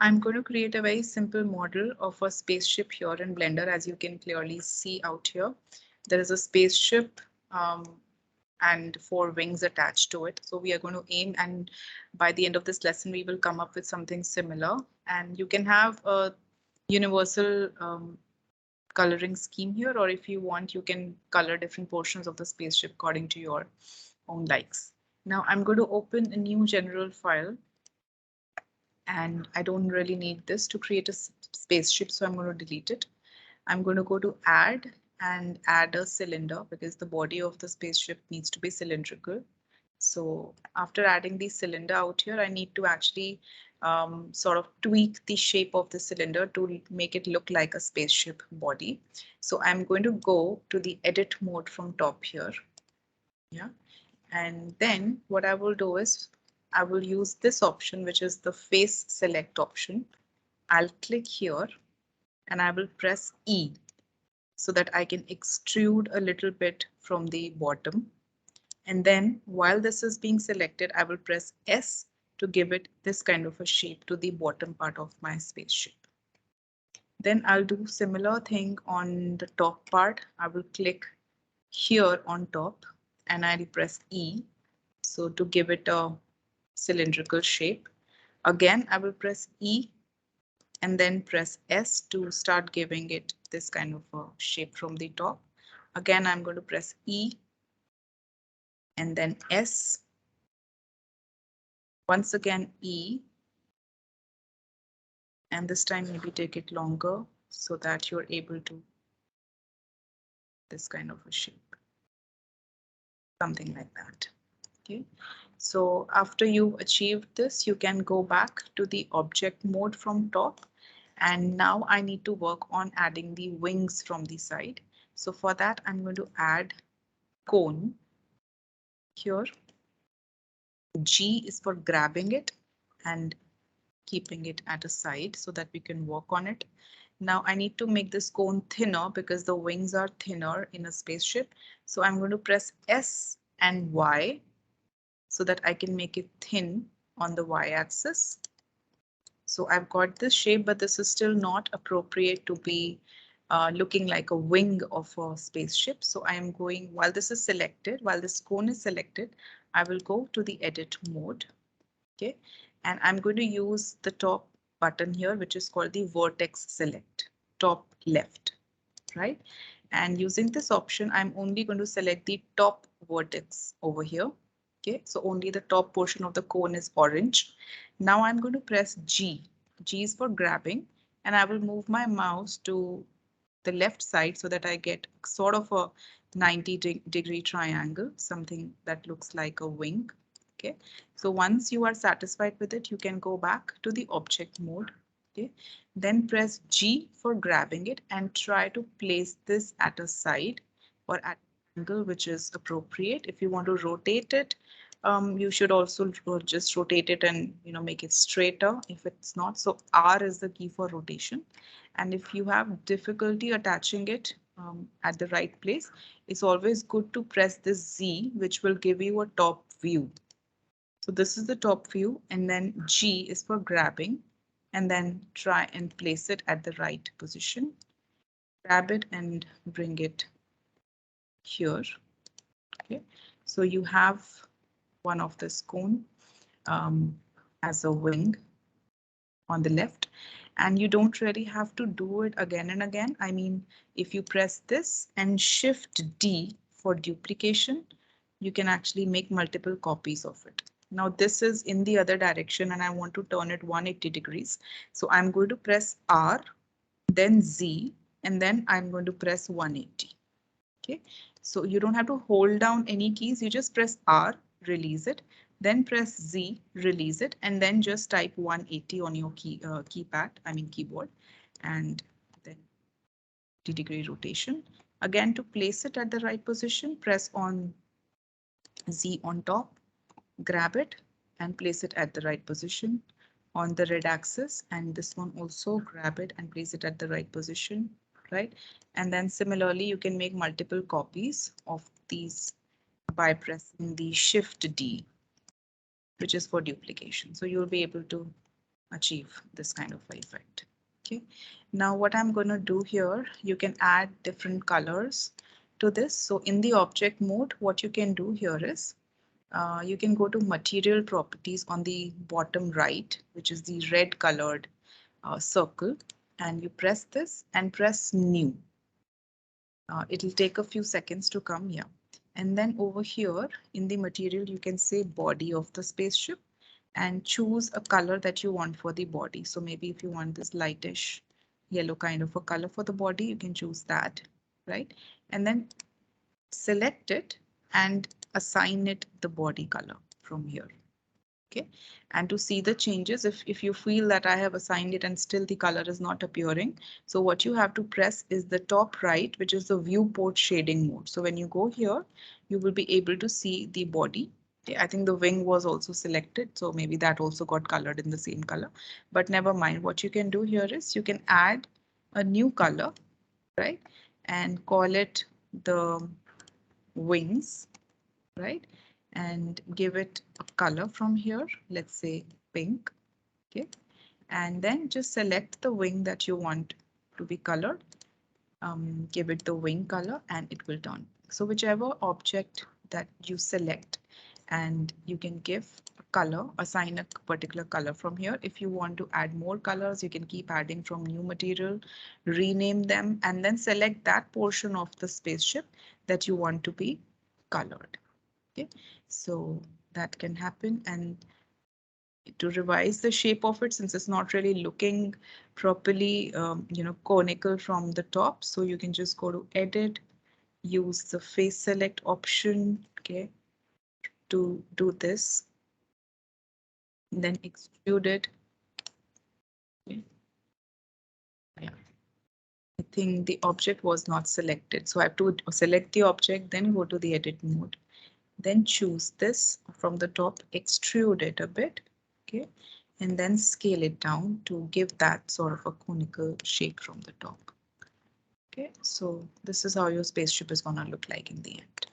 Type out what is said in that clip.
I'm going to create a very simple model of a spaceship here in Blender. As you can clearly see out here, there is a spaceship and 4 wings attached to it. So we are going to aim, and by the end of this lesson, we will come up with something similar. And you can have a universal coloring scheme here, or if you want, you can color different portions of the spaceship according to your own likes. Now I'm going to open a new general file, and I don't really need this to create a spaceship, so I'm going to delete it. I'm going to go to add and add a cylinder because the body of the spaceship needs to be cylindrical. So after adding the cylinder out here, I need to actually sort of tweak the shape of the cylinder to make it look like a spaceship body. So I'm going to go to the edit mode from top here. Yeah. And then what I will do is I will use this option, which is the face select option. I'll click here and I will press E so that I can extrude a little bit from the bottom. And then while this is being selected, I will press S to give it this kind of a shape to the bottom part of my spaceship. Then I'll do similar thing on the top part. I will click here on top and I'll press E. So to give it a cylindrical shape. Again, I will press E and then press S to start giving it this kind of a shape from the top. Again, I'm going to press E and then S. Once again, E. And this time maybe take it longer so that you're able to this kind of a shape. Something like that. Okay. So after you've achieved this, you can go back to the object mode from top. And now I need to work on adding the wings from the side. So for that, I'm going to add cone here. G is for grabbing it and keeping it at a side so that we can work on it. Now I need to make this cone thinner because the wings are thinner in a spaceship. So I'm going to press S and Y so that I can make it thin on the Y-axis. So I've got this shape, but this is still not appropriate to be looking like a wing of a spaceship. So I am going, while this is selected, while this cone is selected, I will go to the edit mode. Okay, and I'm going to use the top button here, which is called the vertex select, top left, right? And using this option, I'm only going to select the top vertex over here. Okay, so only the top portion of the cone is orange. Now I'm going to press G. G is for grabbing, and I will move my mouse to the left side so that I get sort of a 90-degree triangle, something that looks like a wing. Okay, so once you are satisfied with it, you can go back to the object mode. Okay, then press G for grabbing it and try to place this at a side or at an angle which is appropriate. If you want to rotate it, you should also just rotate it and make it straighter if it's not. So R is the key for rotation. And if you have difficulty attaching it at the right place, it's always good to press this Z, which will give you a top view. So this is the top view, and then G is for grabbing, and then try and place it at the right position. Grab it and bring it here. Okay, so you have one of this cone as a wing on the left, and you don't really have to do it again and again. I mean, if you press this and Shift D for duplication, you can actually make multiple copies of it. Now this is in the other direction and I want to turn it 180 degrees. So I'm going to press R, then Z, and then I'm going to press 180. Okay, so you don't have to hold down any keys. You just press R, release it, then press Z, release it, and then just type 180 on your keyboard, and then 90-degree rotation. Again, to place it at the right position, press on Z on top, grab it and place it at the right position on the red axis, and this one also grab it and place it at the right position, right? And then similarly, you can make multiple copies of these by pressing the Shift D, which is for duplication. So you'll be able to achieve this kind of effect. Okay, now what I'm going to do here, you can add different colors to this. So in the object mode, what you can do here is you can go to material properties on the bottom right, which is the red colored circle, and you press this and press new. It'll take a few seconds to come here. And then over here in the material, you can say body of the spaceship and choose a color that you want for the body. So maybe if you want this lightish yellow kind of a color for the body, you can choose that, right? And then select it and assign it the body color from here. Okay, and to see the changes, if you feel that I have assigned it and still the color is not appearing, so what you have to press is the top right, which is the viewport shading mode. So when you go here, you will be able to see the body. Okay, I think the wing was also selected, so maybe that also got colored in the same color, but never mind. What you can do here is you can add a new color, right, and call it the wings, right, and give it a color from here, let's say pink. Okay, and then just select the wing that you want to be colored, give it the wing color and it will turn. So whichever object that you select, and you can give a color, assign a particular color from here. If you want to add more colors, you can keep adding from new material, rename them, and then select that portion of the spaceship that you want to be colored. Okay, so that can happen. And to revise the shape of it, since it's not really looking properly, conical from the top, so you can just go to edit, use the face select option, okay, to do this, and then extrude it. Okay. Yeah, I think the object was not selected, so I have to select the object, then go to the edit mode, then choose this from the top, extrude it a bit, okay, and then scale it down to give that sort of a conical shape from the top. Okay, so this is how your spaceship is gonna look like in the end.